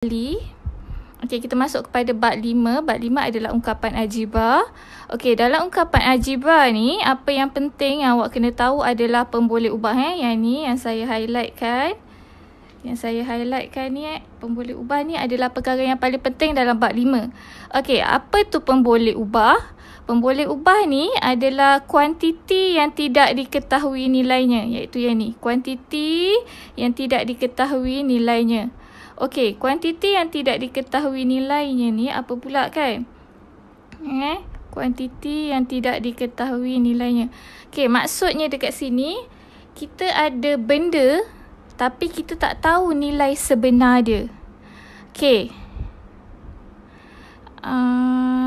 Okey, kita masuk kepada bab 5. Bab 5 adalah ungkapan algebra. Okey, dalam ungkapan algebra ni, apa yang penting yang awak kena tahu adalah pemboleh ubah. Yang ni yang saya highlightkan. Pemboleh ubah ni adalah perkara yang paling penting dalam bab 5. Okey, apa tu pemboleh ubah? Pemboleh ubah ni adalah kuantiti yang tidak diketahui nilainya, iaitu yang ni, kuantiti yang tidak diketahui nilainya. Okey, kuantiti yang tidak diketahui nilainya ni apa pula kan? Kuantiti yang tidak diketahui nilainya. Okey, maksudnya dekat sini, kita ada benda tapi kita tak tahu nilai sebenar dia. Okey.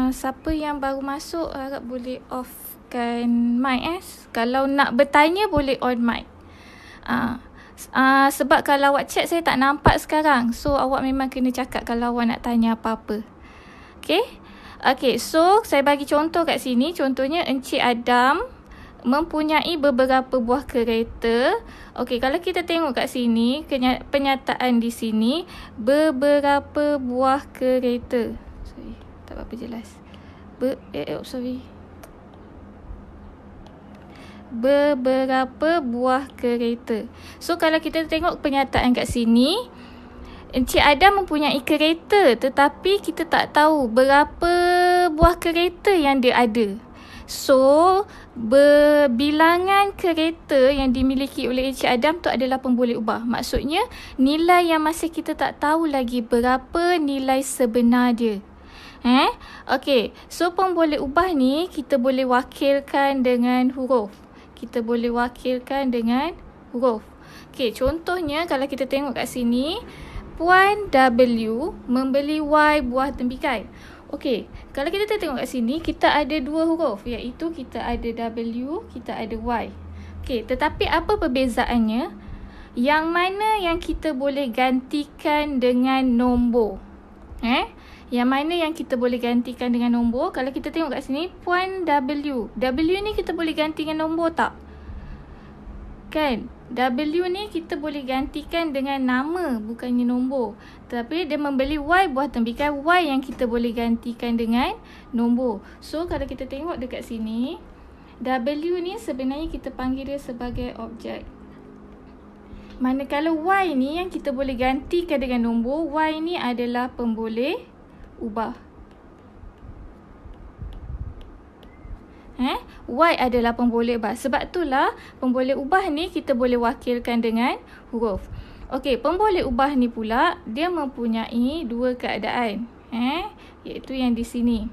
Siapa yang baru masuk harap boleh offkan mic Kalau nak bertanya boleh on mic. Sebab kalau awak chat saya tak nampak sekarang. So awak memang kena cakap kalau awak nak tanya apa-apa. Okay, so saya bagi contoh kat sini. Contohnya Encik Adam mempunyai beberapa buah kereta. Okey, kalau kita tengok kat sini, penyataan di sini, beberapa buah kereta. Sorry, tak apa jelas. Beberapa buah kereta. So, kalau kita tengok penyataan kat sini, Encik Adam mempunyai kereta, tetapi kita tak tahu berapa buah kereta yang dia ada. So, bilangan kereta yang dimiliki oleh Encik Adam tu adalah pemboleh ubah. Maksudnya, nilai yang masih kita tak tahu lagi berapa nilai sebenar dia. Okey, so pemboleh ubah ni kita boleh wakilkan dengan huruf. Okey, contohnya kalau kita tengok kat sini, Puan W membeli Y buah tembikai. Okey, kalau kita tengok kat sini, kita ada dua huruf, iaitu kita ada W, kita ada Y. Okey, tetapi apa perbezaannya? Yang mana yang kita boleh gantikan dengan nombor? Yang mana yang kita boleh gantikan dengan nombor? Kalau kita tengok kat sini, Puan W. W ni kita boleh ganti dengan nombor tak? Kan? W ni kita boleh gantikan dengan nama, bukannya nombor. Tapi dia membeli Y buah tembikai, Y yang kita boleh gantikan dengan nombor. So, kalau kita tengok dekat sini, W ni sebenarnya kita panggil dia sebagai objek. Manakala Y ni yang kita boleh gantikan dengan nombor, Y ni adalah pemboleh ubah. Y adalah pemboleh ubah. Sebab itulah pemboleh ubah ni kita boleh wakilkan dengan huruf. Okey, pemboleh ubah ni pula dia mempunyai dua keadaan. Iaitu yang di sini.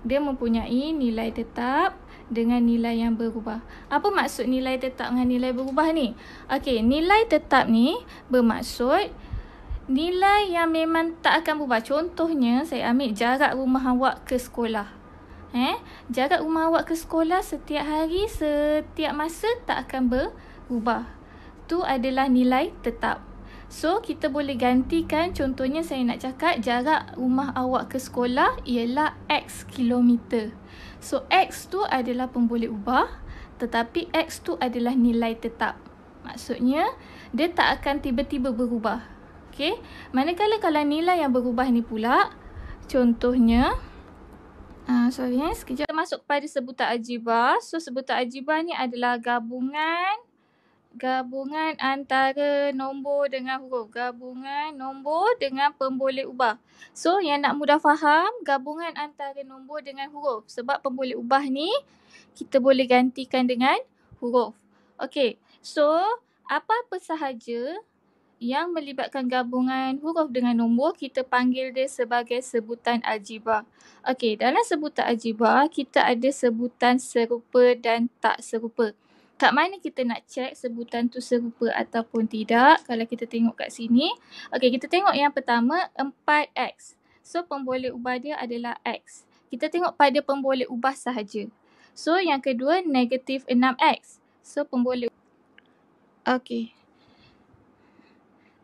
Dia mempunyai nilai tetap dengan nilai yang berubah. Apa maksud nilai tetap dengan nilai berubah ni? Okey, nilai tetap ni bermaksud nilai yang memang tak akan berubah. Contohnya, saya ambil jarak rumah awak ke sekolah. Jarak rumah awak ke sekolah setiap hari, setiap masa tak akan berubah. Tu adalah nilai tetap. So, kita boleh gantikan, contohnya saya nak cakap jarak rumah awak ke sekolah ialah X kilometer. So, X tu adalah pemboleh ubah, tetapi X tu adalah nilai tetap. Maksudnya, dia tak akan tiba-tiba berubah. Okey, manakala kalau nilai yang berubah ni pula, contohnya, sekejap. Kita masuk kepada sebutan algebra. So, sebutan algebra ni adalah gabungan antara nombor dengan huruf. Gabungan nombor dengan pemboleh ubah. So, yang nak mudah faham, gabungan antara nombor dengan huruf. Sebab pemboleh ubah ni, kita boleh gantikan dengan huruf. Okey, so, apa-apa sahaja yang melibatkan gabungan huruf dengan nombor, kita panggil dia sebagai sebutan algebra. Okey, dalam sebutan algebra, kita ada sebutan serupa dan tak serupa. Kat mana kita nak cek sebutan tu serupa ataupun tidak? Kalau kita tengok kat sini. Okey, kita tengok yang pertama, 4X. So, pemboleh ubah dia adalah X. Kita tengok pada pemboleh ubah sahaja. So, yang kedua, negatif 6X. So, pemboleh.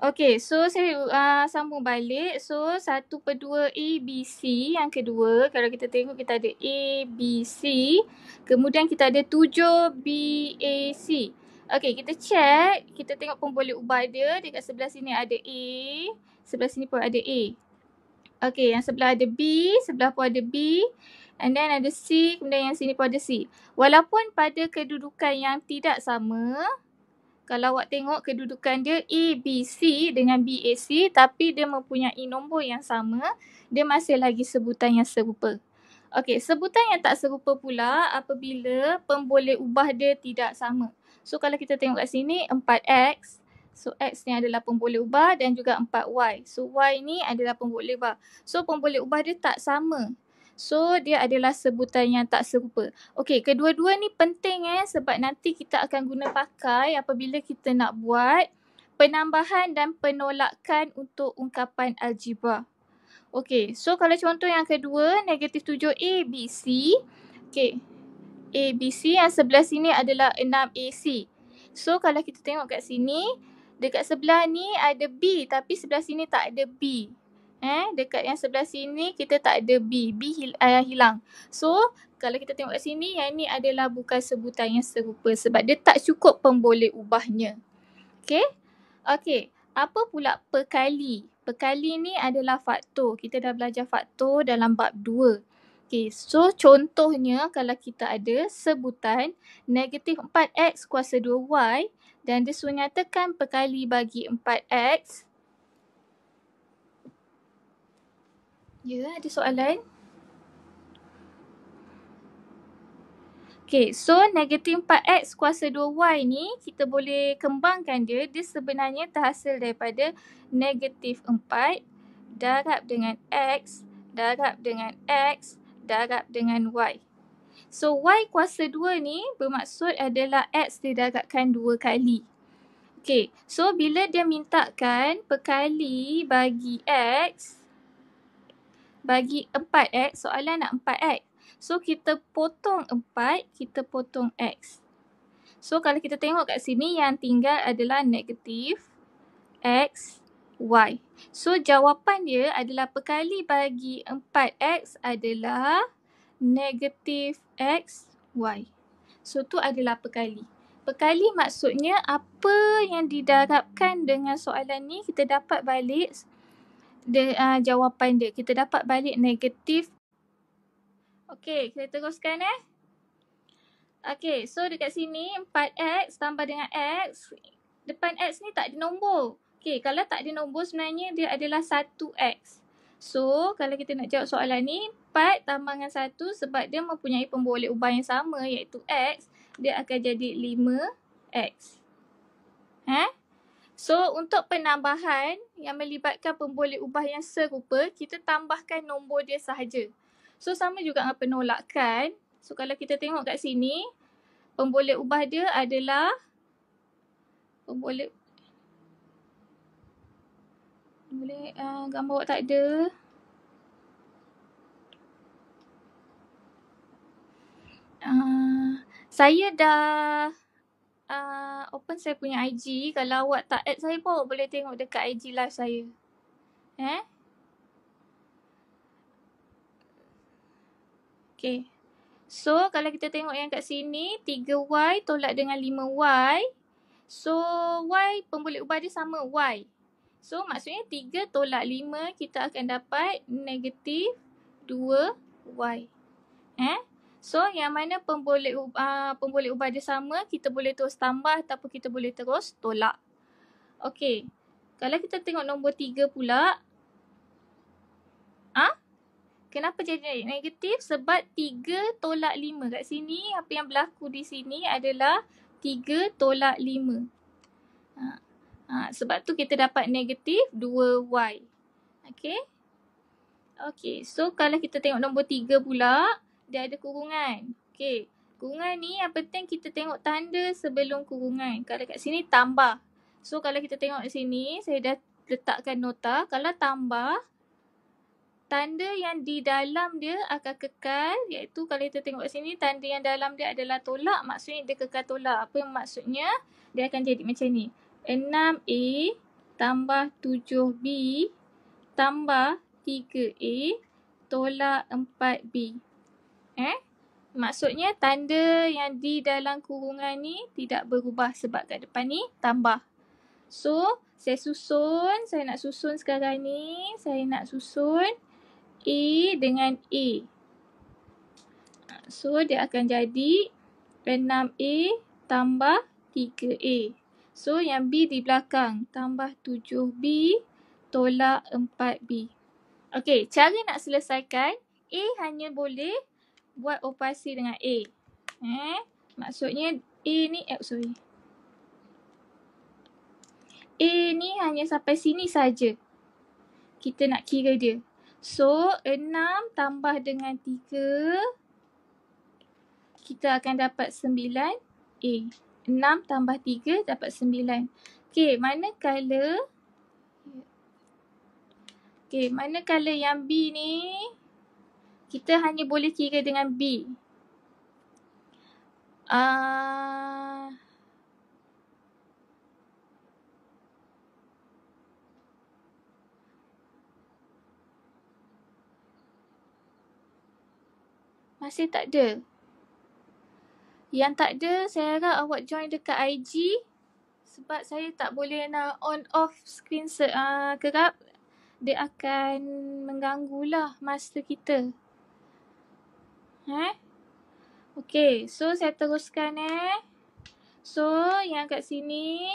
Okey, so saya sambung balik. So, 1/2 ABC. Yang kedua, kalau kita tengok kita ada ABC. Kemudian kita ada 7BAC. Okey, kita check. Kita tengok pemboleh ubah dia. Dekat sebelah sini ada A. sebelah sini pun ada A. Okay, yang sebelah ada B, sebelah pun ada B. And then ada C, kemudian yang sini pun ada C. Walaupun pada kedudukan yang tidak sama, kalau awak tengok kedudukan dia A, B, C dengan B, A, C, tapi dia mempunyai nombor yang sama, dia masih lagi sebutan yang serupa. Okey, sebutan yang tak serupa pula apabila pemboleh ubah dia tidak sama. So kalau kita tengok kat sini 4X, so X ni adalah pemboleh ubah dan juga 4Y. So Y ni adalah pemboleh ubah. So pemboleh ubah dia tak sama. So dia adalah sebutan yang tak serupa. Okey, kedua-dua ni penting sebab nanti kita akan guna pakai apabila kita nak buat penambahan dan penolakan untuk ungkapan algebra. Okey, so kalau contoh yang kedua, negatif 7A, B, C. Okey, A, B, C yang sebelah sini adalah 6AC. So kalau kita tengok kat sini, dekat sebelah ni ada B tapi sebelah sini tak ada B. Dekat yang sebelah sini kita tak ada B. B hilang. So kalau kita tengok kat sini, yang ni adalah bukan sebutan yang serupa sebab dia tak cukup pemboleh ubahnya. Okey? Okey, apa pula perkali? Perkali ni adalah faktor. Kita dah belajar faktor dalam bab 2. Okay, so contohnya kalau kita ada sebutan negatif 4X kuasa 2Y dan dinyatakan perkali bagi 4X. Ya, ada soalan? Okay, so negatif 4X kuasa 2Y ni kita boleh kembangkan dia. Dia sebenarnya terhasil daripada negatif 4 darab dengan X, darab dengan X, darab dengan Y. So Y kuasa 2 ni bermaksud adalah X didarabkan 2 kali. Okay, so bila dia mintakan perkali bagi X, bagi 4X, soalan nak 4X. So kita potong 4, kita potong X. So kalau kita tengok kat sini yang tinggal adalah negatif X, Y. So jawapan dia adalah perkali bagi 4X adalah negatif X, Y. So tu adalah perkali. Perkali maksudnya apa yang didarabkan dengan soalan ni kita dapat balik jawapan dia. Kita dapat balik negatif. Okey, kita teruskan Okey, so dekat sini 4X tambah dengan X. Depan X ni tak ada nombor. Okey, kalau tak ada nombor sebenarnya dia adalah 1X. So, kalau kita nak jawab soalan ni, 4 tambah dengan 1 sebab dia mempunyai pemboleh ubah yang sama iaitu X, dia akan jadi 5X. So, untuk penambahan yang melibatkan pemboleh ubah yang serupa, kita tambahkan nombor dia sahaja. So, sama juga dengan penolakan. So, kalau kita tengok kat sini, pemboleh ubah dia adalah gambar awak tak ada. Saya dah open saya punya IG. Kalau awak tak add saya pun awak boleh tengok dekat IG live saya. Okay. So, kalau kita tengok yang kat sini, 3Y tolak dengan 5Y. So, Y pemboleh ubah dia sama Y. So, maksudnya 3 tolak 5, kita akan dapat negatif 2Y. So, yang mana pemboleh ubah dia sama, kita boleh terus tambah ataupun kita boleh terus tolak. Okey. Kalau kita tengok nombor 3 pula. Kenapa jadi negatif? Sebab 3 tolak 5. Kat sini, apa yang berlaku di sini adalah 3 tolak 5. Sebab tu kita dapat negatif 2Y. Okey. Okey, so kalau kita tengok nombor 3 pula, dia ada kurungan. Okey, kurungan ni yang penting kita tengok tanda sebelum kurungan. Kalau kat sini tambah. So kalau kita tengok di sini, saya dah letakkan nota. Kalau tambah, tanda yang di dalam dia akan kekal, iaitu kalau kita tengok kat sini, tanda yang dalam dia adalah tolak, maksudnya dia kekal tolak. Apa yang maksudnya? Dia akan jadi macam ni. 6A tambah 7B tambah 3A tolak 4B. Maksudnya tanda yang di dalam kurungan ni tidak berubah sebab kat depan ni tambah. So, saya nak susun sekarang ni. Saya nak susun A dengan A. So, dia akan jadi 6A tambah 3A. So, yang B di belakang. Tambah 7B tolak 4B. Okey, cara nak selesaikan, A hanya boleh buat operasi dengan A. Maksudnya A ni, A ni hanya sampai sini saja. Kita nak kira dia. So, 6 tambah dengan 3, kita akan dapat 9A. 6 tambah 3 dapat 9. Okey, manakala yang B ni, kita hanya boleh kira dengan B. Masih tak ada. Yang tak ada, saya harap awak join dekat IG. Sebab saya tak boleh nak on off screen kerap. Dia akan mengganggulah masa kita. Okey, so saya teruskan So, yang kat sini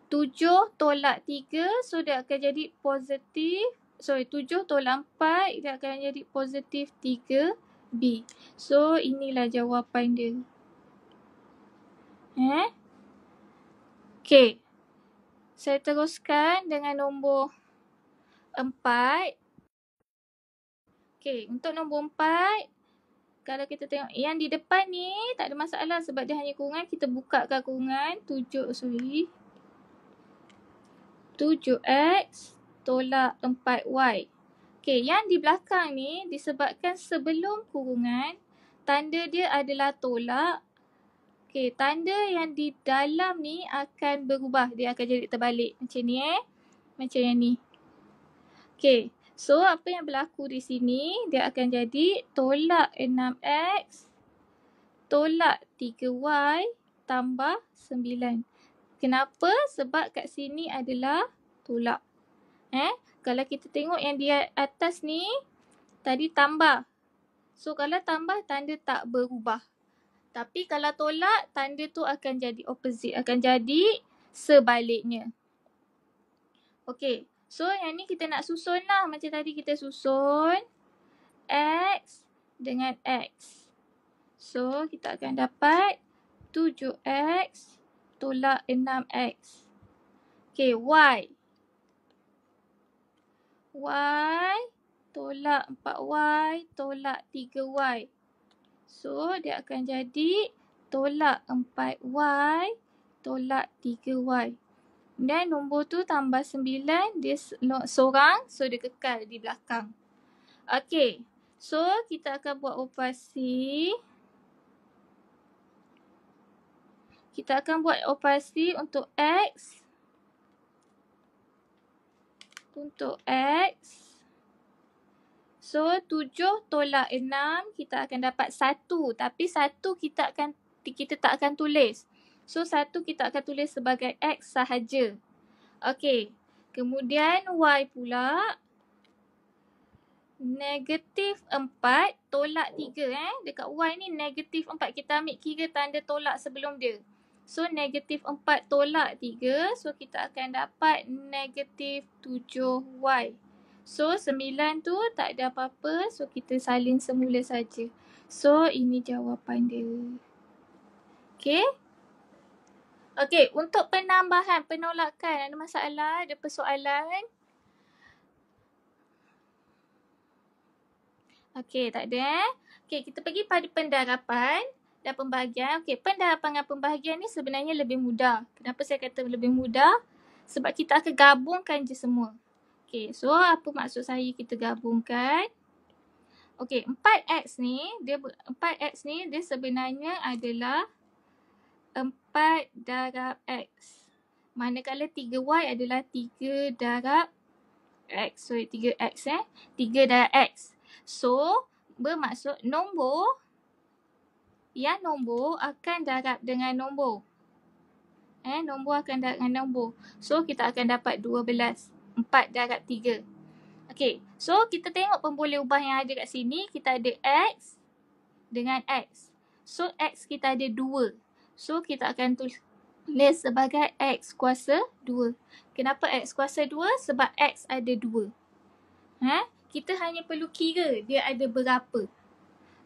7 tolak 3, so dia akan jadi positif. 7 tolak 4, dia akan jadi positif 3B. So, inilah jawapan dia. Okey. Saya teruskan dengan nombor 4. Okey, untuk nombor 4, kalau kita tengok yang di depan ni tak ada masalah sebab dia hanya kurungan. Kita bukakan kurungan 7x tolak 4y. Okey, yang di belakang ni disebabkan sebelum kurungan, tanda dia adalah tolak. Okey, tanda yang di dalam ni akan berubah. Dia akan jadi terbalik. Macam ni Macam yang ni. Okey, so apa yang berlaku di sini, dia akan jadi tolak 6x tolak 3y tambah 9. Kenapa? Sebab kat sini adalah tolak. Kalau kita tengok yang di atas ni, tadi tambah. So, kalau tambah, tanda tak berubah. Tapi kalau tolak, tanda tu akan jadi opposite. Akan jadi sebaliknya. Okey. So, yang ni kita nak susun lah. Macam tadi kita susun X dengan X. So, kita akan dapat 7X tolak 6X. Okey, Y. Y tolak 4Y tolak 3Y. So, dia akan jadi tolak 4Y tolak 3Y. Dan nombor tu tambah 9, dia seorang, so dia kekal di belakang. Okey, so kita akan buat operasi. Kita akan buat operasi untuk X. Untuk X. So, 7 tolak 6, kita akan dapat 1. Tapi 1 kita tak akan tulis. So, 1 kita akan tulis sebagai X sahaja. Okey. Kemudian Y pula. Negatif 4 tolak 3. Dekat Y ni negatif 4. Kita ambil kira tanda tolak sebelum dia. So, negatif 4 tolak 3. So, kita akan dapat negatif 7Y. So, 9 tu tak ada apa-apa. So, kita salin semula saja. So, ini jawapan dia. Okey. Okey, untuk penambahan, penolakan, ada masalah, ada persoalan? Okey, tak ada Okey, kita pergi pada pendarapan dan pembahagian. Okey, pendarapan dan pembahagian ni sebenarnya lebih mudah. Kenapa saya kata lebih mudah? Sebab kita akan gabungkan je semua. Okey, so apa maksud saya kita gabungkan? Okey, 4x ni dia sebenarnya adalah 4 darab x. Manakala 3y adalah 3 darab x. Sorry, 3x 3 darab x. So, bermaksud nombor akan darab dengan nombor. Nombor akan darab dengan nombor. So, kita akan dapat 12. 4 darab 3. Okey, so kita tengok pemboleh ubah yang ada kat sini. Kita ada X dengan X. So, X kita ada 2. So, kita akan tulis sebagai X kuasa 2. Kenapa X kuasa 2? Sebab X ada 2. Kita hanya perlu kira dia ada berapa.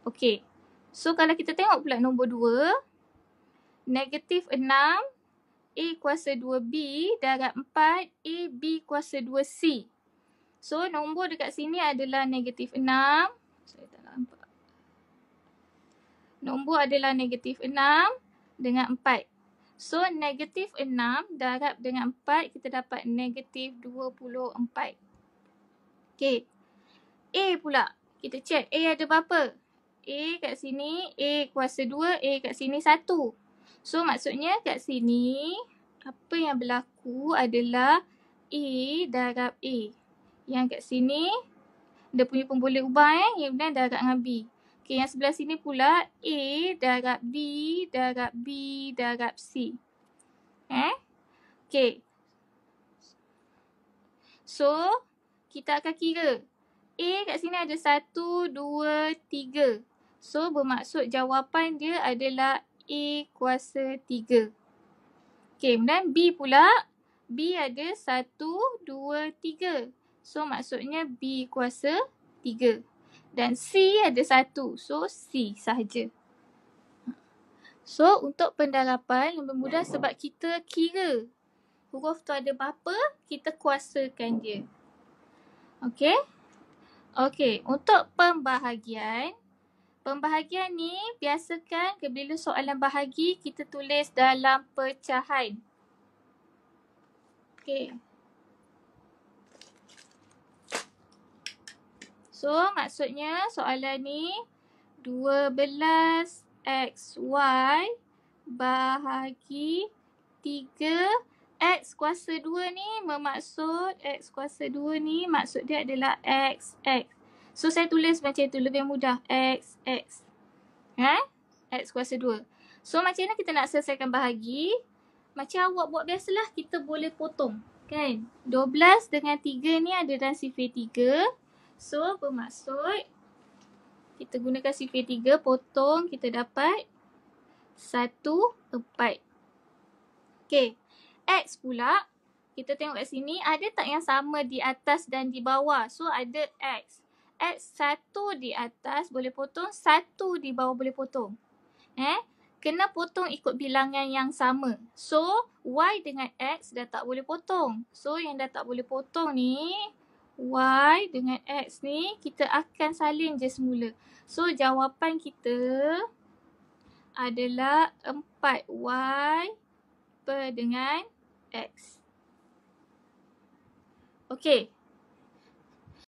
Okey, so kalau kita tengok pula nombor 2, negatif 6 A kuasa 2B darab 4 A B kuasa 2C. So, nombor dekat sini adalah negatif 6. Saya tak nampak. Nombor adalah negatif 6 dengan 4. So, negatif 6 darab dengan 4, kita dapat negatif 24. Okey. A pula. Kita check A ada berapa? A kat sini, A kuasa 2, A kat sini 1. So, maksudnya kat sini, apa yang berlaku adalah A darab A. Yang kat sini, dia punya pemboleh ubah yang kemudian darab dengan B. Okay, yang sebelah sini pula, A darab B darab B darab C. Okay. So, kita akan kira. A kat sini ada 1, 2, 3. So, bermaksud jawapan dia adalah A kuasa 3. Okay, kemudian B pula. B ada 1, 2, 3. So, maksudnya B kuasa 3. Dan C ada 1. So, C sahaja. So, untuk pendarapan lebih mudah sebab kita kira huruf tu ada berapa, kita kuasakan dia. Okay? Okay, untuk pembahagian. Pembahagian ni biasakan bila soalan bahagi kita tulis dalam pecahan. Okay. So, maksudnya soalan ni 12XY bahagi 3. X kuasa 2 ni bermaksud, X kuasa 2 ni maksud dia adalah XX. So, saya tulis macam tu lebih mudah. XX. X kuasa 2. So, macam mana kita nak selesaikan bahagi? Macam awak buat biasalah, kita boleh potong. Kan? 12 dengan 3 ni ada dalam sifir 3. So, bermaksud kita gunakan sifir 3, potong, kita dapat 1, 4. Okay. X pula, kita tengok kat sini, ada tak yang sama di atas dan di bawah? So, ada X. X 1 di atas boleh potong, 1 di bawah boleh potong. Kena potong ikut bilangan yang sama. So, Y dengan X dah tak boleh potong. So, yang dah tak boleh potong ni, Y dengan X ni, kita akan salin je semula. So, jawapan kita adalah 4Y per dengan X. Okay.